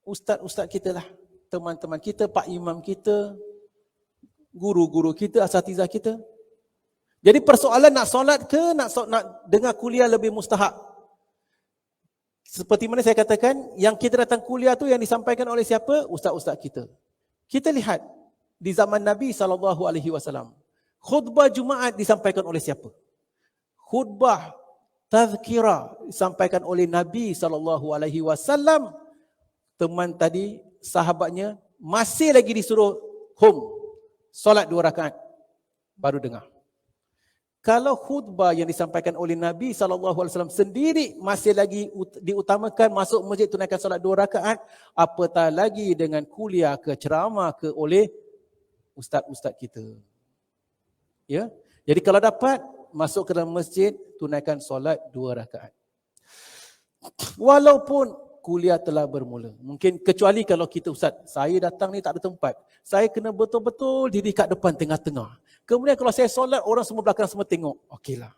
Ustaz-ustaz kita lah, teman-teman kita, pak imam kita, guru-guru kita, asatizah kita. Jadi persoalan nak solat ke nak dengar kuliah lebih mustahak? Seperti mana saya katakan, yang kita datang kuliah tu yang disampaikan oleh siapa? Ustaz-ustaz kita. Kita lihat di zaman Nabi SAW, khutbah Jumaat disampaikan oleh siapa? Khutbah tazkirah disampaikan oleh Nabi SAW. Teman tadi, sahabatnya, masih lagi disuruh solat 2 rakaat, baru dengar. Kalau khutbah yang disampaikan oleh Nabi SAW sendiri masih lagi diutamakan masuk masjid tunaikan solat 2 rakaat, apatah lagi dengan kuliah ke ceramah ke oleh ustaz-ustaz kita. Ya, jadi kalau dapat masuk ke dalam masjid tunaikan solat 2 rakaat. Walaupun kuliah telah bermula. Mungkin kecuali kalau kita, Ustaz, saya datang ni tak ada tempat. Saya kena betul-betul diri kat depan tengah-tengah. Kemudian kalau saya solat, orang semua belakang semua tengok. Okeylah.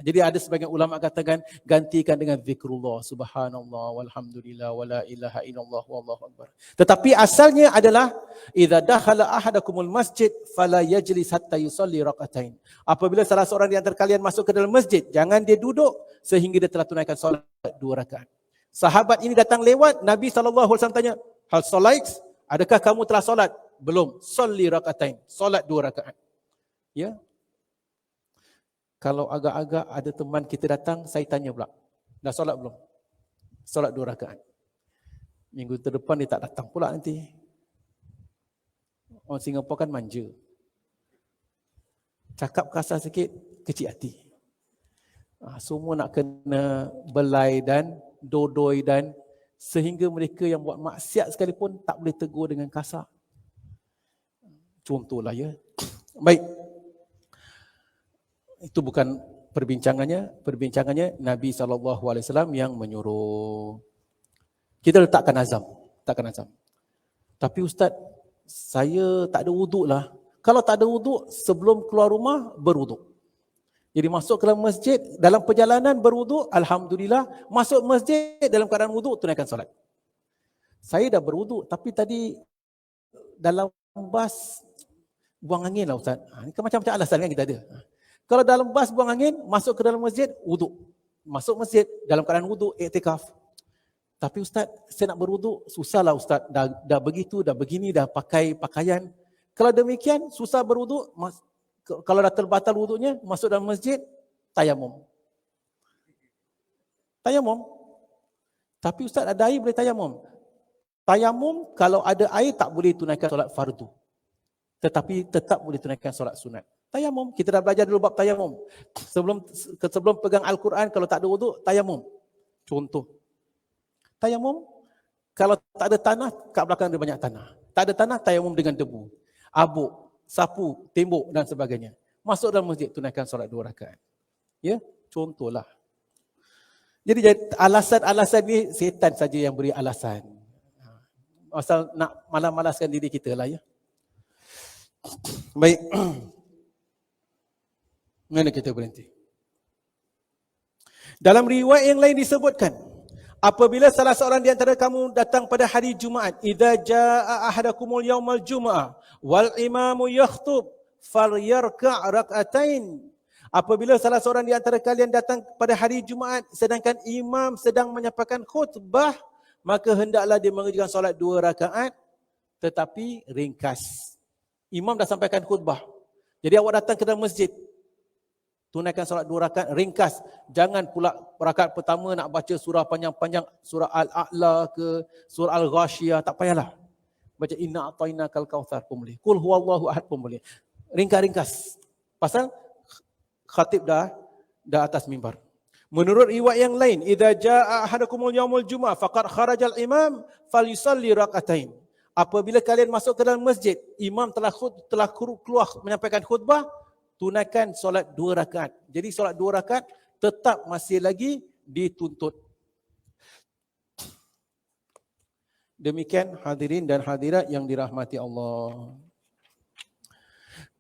Jadi ada sebagian ulama katakan, gantikan dengan zikrullah, subhanallah, walhamdulillah, wala ilaha illallah, wallahu akbar. Tetapi asalnya adalah, idza dakhala ahadakumul masjid, fala yajlis hatta yusalli rak'atain. Apabila salah seorang di antara kalian masuk ke dalam masjid, jangan dia duduk sehingga dia telah tunaikan solat 2 rakaat. Sahabat ini datang lewat, Nabi SAW tanya, hal solait? Adakah kamu telah solat? Belum. Salli rak'atain. Solat 2 rakaat. Ya. Kalau agak-agak ada teman kita datang, saya tanya pula, dah solat belum? Solat 2 rakaat. Minggu terdepan dia tak datang pula nanti. Orang Singapura kan manja. Cakap kasar sikit, kecil hati. Semua nak kena belai dan dodoi dan sehingga mereka yang buat maksiat sekalipun tak boleh tegur dengan kasar. Contohlah ya. Baik. Itu bukan perbincangannya Nabi SAW yang menyuruh. Kita letakkan azam. Tapi Ustaz, saya tak ada wuduk lah. Kalau tak ada wuduk, sebelum keluar rumah, berwuduk. Jadi masuk ke dalam masjid, dalam perjalanan berwuduk, Alhamdulillah. Masuk masjid dalam keadaan wuduk, tunaikan solat. Saya dah berwuduk, tapi tadi dalam bas buang angin lah Ustaz. Ini kan macam-macam alasan kan kita ada. Kalau dalam bas buang angin, masuk ke dalam masjid, wuduk. Masuk masjid, dalam keadaan wuduk, iktikaf. Tapi Ustaz, saya nak berwuduk, susahlah Ustaz. Dah begitu, dah begini, dah pakai pakaian. Kalau demikian, susah berwuduk, kalau dah terbatal wuduknya, masuk dalam masjid, tayamum. Tapi Ustaz, ada air boleh tayamum. Tayamum, kalau ada air tak boleh tunaikan solat fardu. Tetapi tetap boleh tunaikan solat sunat. Tayamum, kita dah belajar dulu bab tayamum. Sebelum pegang Al-Quran, kalau tak ada wuduk, tayamum. Contoh. Tayamum, kalau tak ada tanah, kat belakang ada banyak tanah. Tak ada tanah, tayamum dengan debu, abuk, sapu, tembok dan sebagainya. Masuk dalam masjid, tunaikan solat 2 rakaat. Ya, contohlah. Jadi alasan-alasan ni setan saja yang beri alasan. Asal nak malas-malaskan diri kita lah ya. Baik. Mana kita berhenti? Dalam riwayat yang lain disebutkan, apabila salah seorang di antara kamu datang pada hari Jumaat, idza jaa ahadakumul yaumal jumu'ah wal imamu yakhtub falyarka' rak'atain. Apabila salah seorang di antara kalian datang pada hari Jumaat sedangkan imam sedang menyampaikan khutbah, maka hendaklah dia mengerjakan solat 2 rakaat tetapi ringkas. Imam dah sampaikan khutbah. Jadi awak datang ke dalam masjid, tunaikan solat 2 rakaat ringkas. Jangan pula rakaat pertama nak baca surah panjang-panjang, surah Al-A'la ke surah Al-Ghashiyah, tak payahlah. Baca inna a'tainakal kautsar pun boleh. Qul huwallahu ahad pun boleh. Ringkas-ringkas. Pasal khatib dah atas mimbar. Menurut riwayat yang lain, idza jaa ahadakumul yaumul jumu'ah faqad kharajal imam falyusalli rak'atain. Apabila kalian masuk ke dalam masjid, imam telah keluar menyampaikan khutbah, tunaikan solat 2 rakaat. Jadi solat 2 rakaat tetap masih lagi dituntut. Demikian hadirin dan hadirat yang dirahmati Allah.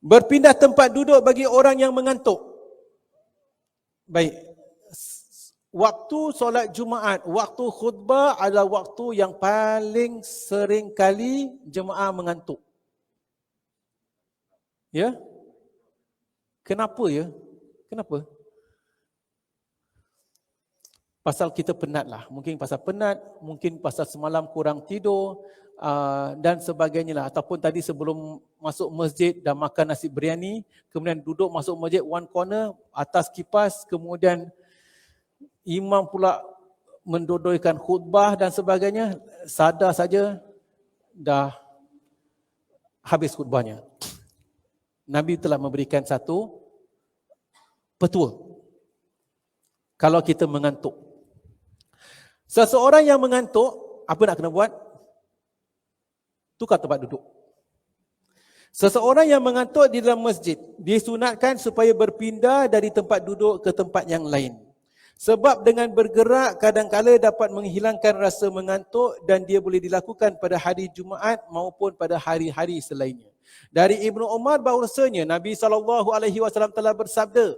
Berpindah tempat duduk bagi orang yang mengantuk. Baik. Waktu solat Jumaat, waktu khutbah adalah waktu yang paling sering kali jemaah mengantuk. Ya? Kenapa ya? Kenapa? Pasal kita penat lah. Mungkin pasal penat, mungkin pasal semalam kurang tidur dan sebagainya lah. Ataupun tadi sebelum masuk masjid dah makan nasi biryani, kemudian duduk masuk masjid one corner, atas kipas, kemudian imam pula mendodoikan khutbah dan sebagainya, sadar saja dah habis khutbahnya. Nabi telah memberikan satu petua. Kalau kita mengantuk, seseorang yang mengantuk, apa nak kena buat? Tukar tempat duduk. Seseorang yang mengantuk di dalam masjid, disunatkan supaya berpindah dari tempat duduk ke tempat yang lain. Sebab dengan bergerak kadang-kala dapat menghilangkan rasa mengantuk dan dia boleh dilakukan pada hari Jumaat maupun pada hari-hari selainnya. Dari Ibnu Umar bahawasanya Nabi SAW telah bersabda,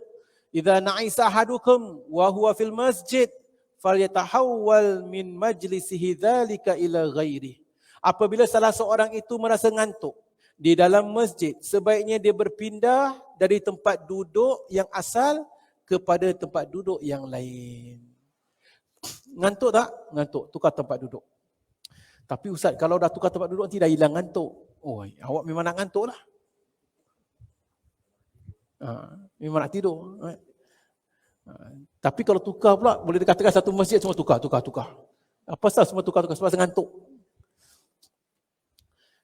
"Idza na'isa ahadukum wa huwa fil masjid falyatahawwal min majlisihi dzalika ila ghairihi." Apabila salah seorang itu merasa ngantuk di dalam masjid, sebaiknya dia berpindah dari tempat duduk yang asal kepada tempat duduk yang lain. Ngantuk tak? Ngantuk. Tukar tempat duduk. Tapi Ustaz, kalau dah tukar tempat duduk nanti dah hilang ngantuk. Oh, awak memang nak ngantuk lah. Memang nak tidur. Tapi kalau tukar pula, boleh dikatakan satu masjid semua tukar. Apa sebab semua tukar? Sebab ngantuk.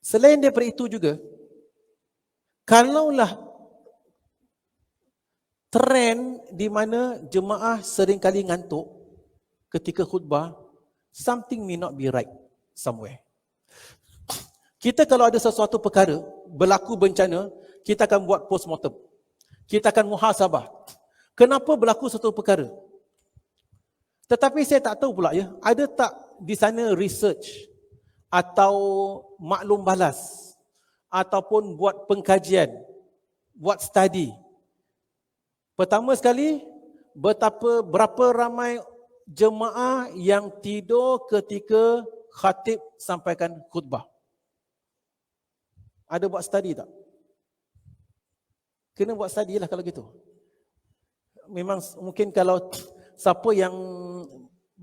Selain daripada itu juga, kalaulah trend di mana jemaah seringkali ngantuk ketika khutbah, something may not be right somewhere. Kita kalau ada sesuatu perkara, berlaku bencana, kita akan buat postmortem. Kita akan muhasabah. Kenapa berlaku satu perkara? Tetapi saya tak tahu pula ya, ada tak di sana research atau maklum balas ataupun buat pengkajian, buat study. Pertama sekali, berapa ramai jemaah yang tidur ketika khatib sampaikan khutbah? Ada buat study tak? Kena buat study lah kalau gitu. Memang mungkin kalau siapa yang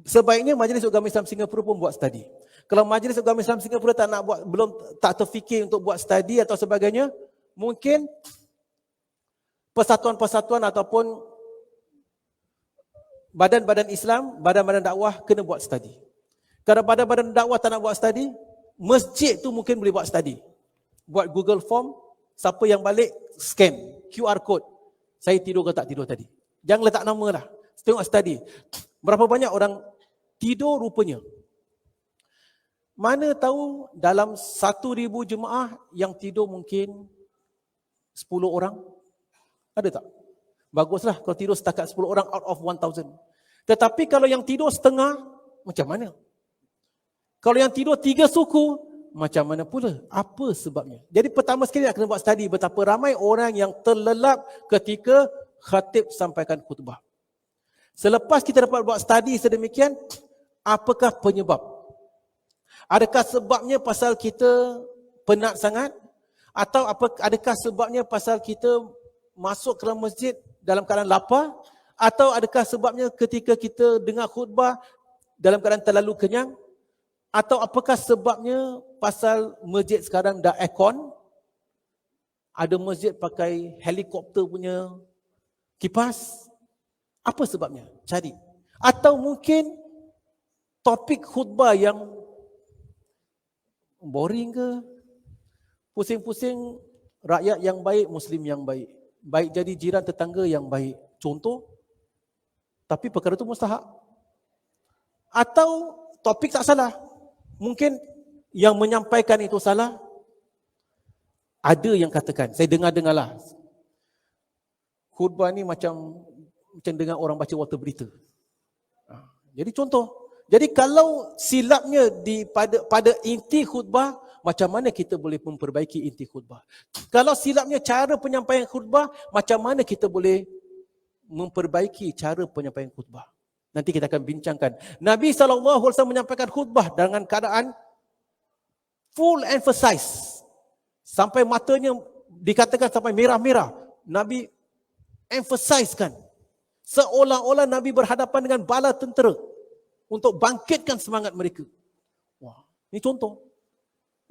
sebaiknya Majlis Agama Islam Singapura pun buat study. Kalau Majlis Agama Islam Singapura tak nak buat, belum tak terfikir untuk buat study atau sebagainya, mungkin persatuan-persatuan ataupun badan-badan Islam, badan-badan dakwah kena buat study. Kalau badan-badan dakwah tak nak buat study, masjid tu mungkin boleh buat study. Buat Google Form, siapa yang balik scan QR code. Saya tidur ke tak tidur tadi. Jangan letak nama lah. Tengok study. Berapa banyak orang tidur rupanya. Mana tahu dalam 1,000 jemaah yang tidur mungkin 10 orang. Ada tak? Baguslah kalau tidur setakat 10 orang out of 1,000. Tetapi kalau yang tidur setengah, macam mana? Kalau yang tidur 3 suku, macam mana pula? Apa sebabnya? Jadi pertama sekali nak kena buat study betapa ramai orang yang terlelap ketika khatib sampaikan khutbah. Selepas kita dapat buat study sedemikian, apakah penyebab? Adakah sebabnya pasal kita penat sangat? Atau adakah sebabnya pasal kita masuk ke dalam masjid dalam keadaan lapar? Atau adakah sebabnya ketika kita dengar khutbah dalam keadaan terlalu kenyang? Atau apakah sebabnya pasal masjid sekarang dah aircon? Ada masjid pakai helikopter punya kipas? Apa sebabnya? Cari. Atau mungkin topik khutbah yang boring ke? Pusing-pusing rakyat yang baik, Muslim yang baik. Baik jadi jiran tetangga yang baik. Contoh, tapi perkara itu mustahak. Atau topik tak salah. Mungkin yang menyampaikan itu salah. Ada yang katakan, saya dengar-dengarlah. Khutbah ni macam dengar orang baca warta berita. Jadi contoh. Jadi kalau silapnya pada inti khutbah, macam mana kita boleh memperbaiki inti khutbah? Kalau silapnya cara penyampaian khutbah, macam mana kita boleh memperbaiki cara penyampaian khutbah? Nanti kita akan bincangkan. Nabi SAW menyampaikan khutbah dengan keadaan full emphasize. Sampai matanya dikatakan sampai merah-merah. Nabi emphasizekan. Seolah-olah Nabi berhadapan dengan bala tentera untuk bangkitkan semangat mereka. Wah, ini contoh.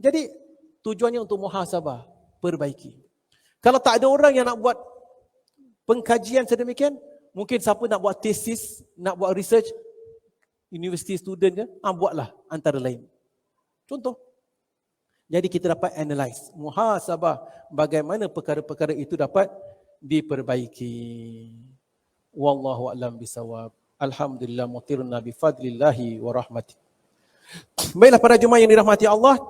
Jadi tujuannya untuk muhasabah, perbaiki. Kalau tak ada orang yang nak buat pengkajian sedemikian, mungkin siapa nak buat tesis, nak buat research, university student ke, buatlah antara lain. Contoh. Jadi kita dapat analyse, muhasabah bagaimana perkara-perkara itu dapat diperbaiki. Wallahu a'lam bisawab. Alhamdulillah mutirna bifadlillahi wa rahmatih. Baiklah para jemaah yang dirahmati Allah,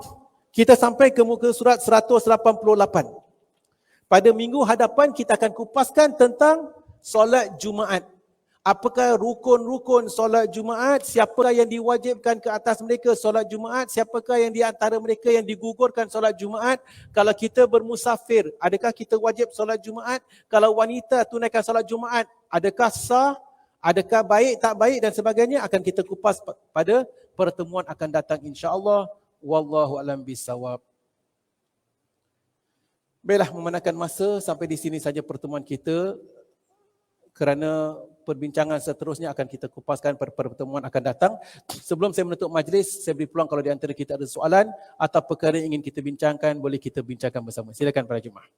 kita sampai ke muka surat 188. Pada minggu hadapan kita akan kupaskan tentang solat Jumaat. Apakah rukun-rukun solat Jumaat, siapakah yang diwajibkan ke atas mereka solat Jumaat, siapakah yang di antara mereka yang digugurkan solat Jumaat. Kalau kita bermusafir, adakah kita wajib solat Jumaat? Kalau wanita tunaikan solat Jumaat, adakah sah? Adakah baik, tak baik dan sebagainya, akan kita kupas pada pertemuan akan datang insya-Allah. Wallahu a'lam bisawab. Baiklah, memandangkan masa, sampai di sini saja pertemuan kita. Kerana perbincangan seterusnya akan kita kupaskan pada pertemuan akan datang. Sebelum saya menutup majlis, saya beri peluang kalau di antara kita ada soalan atau perkara yang ingin kita bincangkan, boleh kita bincangkan bersama. Silakan para jemaah.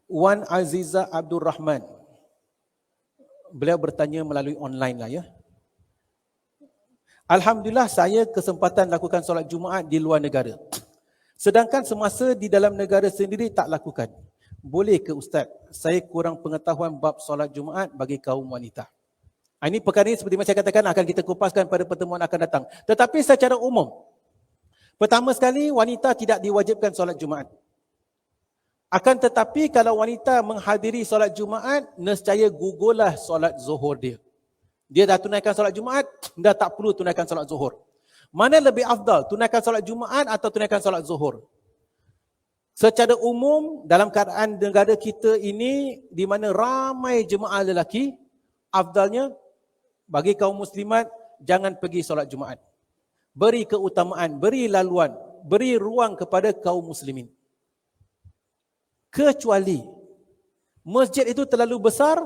Puan Aziza Abdul Rahman. Beliau bertanya melalui online lah ya. Alhamdulillah saya kesempatan lakukan solat Jumaat di luar negara. Sedangkan semasa di dalam negara sendiri tak lakukan. Boleh ke Ustaz, saya kurang pengetahuan bab solat Jumaat bagi kaum wanita. Ini perkara ini seperti macam saya katakan akan kita kupaskan pada pertemuan akan datang. Tetapi secara umum, pertama sekali wanita tidak diwajibkan solat Jumaat. Akan tetapi kalau wanita menghadiri solat Jumaat, nescaya gugurlah solat zuhur dia. Dia dah tunaikan solat Jumaat, dah tak perlu tunaikan solat zuhur. Mana lebih afdal, tunaikan solat Jumaat atau tunaikan solat zuhur? Secara umum, dalam keadaan negara kita ini, di mana ramai jemaah lelaki, afdalnya bagi kaum muslimat, jangan pergi solat Jumaat. Beri keutamaan, beri laluan, beri ruang kepada kaum muslimin. Kecuali masjid itu terlalu besar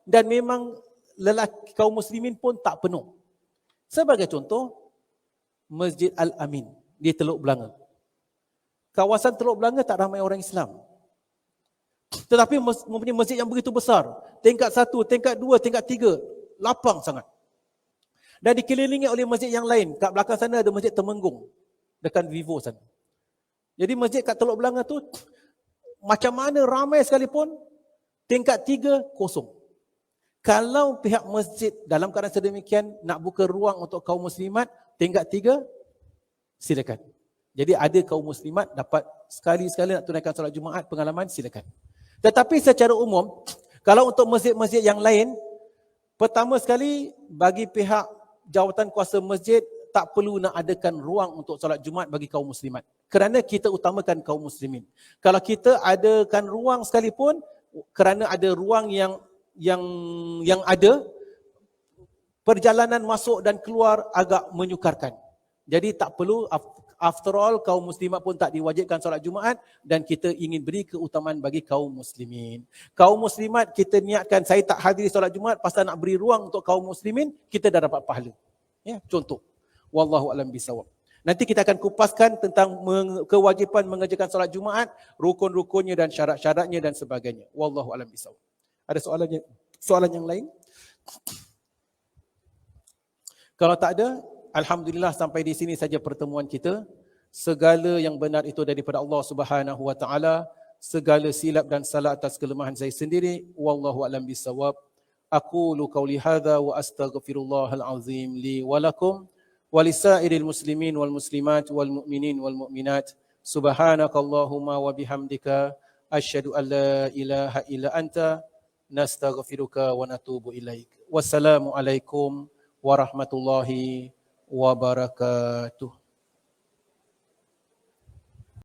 dan memang lelaki kaum muslimin pun tak penuh. Sebagai contoh, Masjid Al-Amin di Teluk Belanga. Kawasan Teluk Belanga tak ramai orang Islam. Tetapi mempunyai masjid yang begitu besar. Tingkat 1, tingkat 2, tingkat 3. Lapang sangat. Dan dikelilingi oleh masjid yang lain. Kat belakang sana ada Masjid Temenggung. Dekat Vivo sana. Jadi masjid kat Teluk Belanga tu, macam mana ramai sekalipun, tingkat 3 kosong. Kalau pihak masjid dalam keadaan sedemikian nak buka ruang untuk kaum muslimat, tingkat 3, silakan. Jadi ada kaum muslimat dapat sekali-sekala nak tunaikan solat Jumaat, pengalaman, silakan. Tetapi secara umum, kalau untuk masjid-masjid yang lain, pertama sekali bagi pihak jawatan kuasa masjid tak perlu nak adakan ruang untuk solat Jumaat bagi kaum muslimat. Kerana kita utamakan kaum muslimin. Kalau kita adakan ruang sekalipun, kerana ada ruang yang ada, perjalanan masuk dan keluar agak menyukarkan. Jadi tak perlu, after all kaum muslimat pun tak diwajibkan solat Jumaat dan kita ingin beri keutamaan bagi kaum muslimin. Kaum muslimat kita niatkan, saya tak hadiri solat Jumaat pasal nak beri ruang untuk kaum muslimin, kita dah dapat pahala. Ya, contoh. Wallahu a'lam bisawab. Nanti kita akan kupaskan tentang kewajipan mengerjakan solat Jumaat, rukun-rukunnya dan syarat-syaratnya dan sebagainya. Wallahu a'lam bisawab. Ada soalan yang lain? Kalau tak ada, alhamdulillah sampai di sini saja pertemuan kita. Segala yang benar itu daripada Allah Subhanahu wa taala, segala silap dan salah atas kelemahan saya sendiri. Wallahu a'lam bisawab. Aqulu qauli hadza wa astaghfirullahal azim li wa lakum wa lisairil muslimin wal muslimat wal mu'minin wal mu'minat. Subhanakallahumma wa bihamdika asyhadu an la ilaha illa anta nastaghfiruka wa natubu ilaik. Wassalamualaikum warahmatullahi wabarakatuh.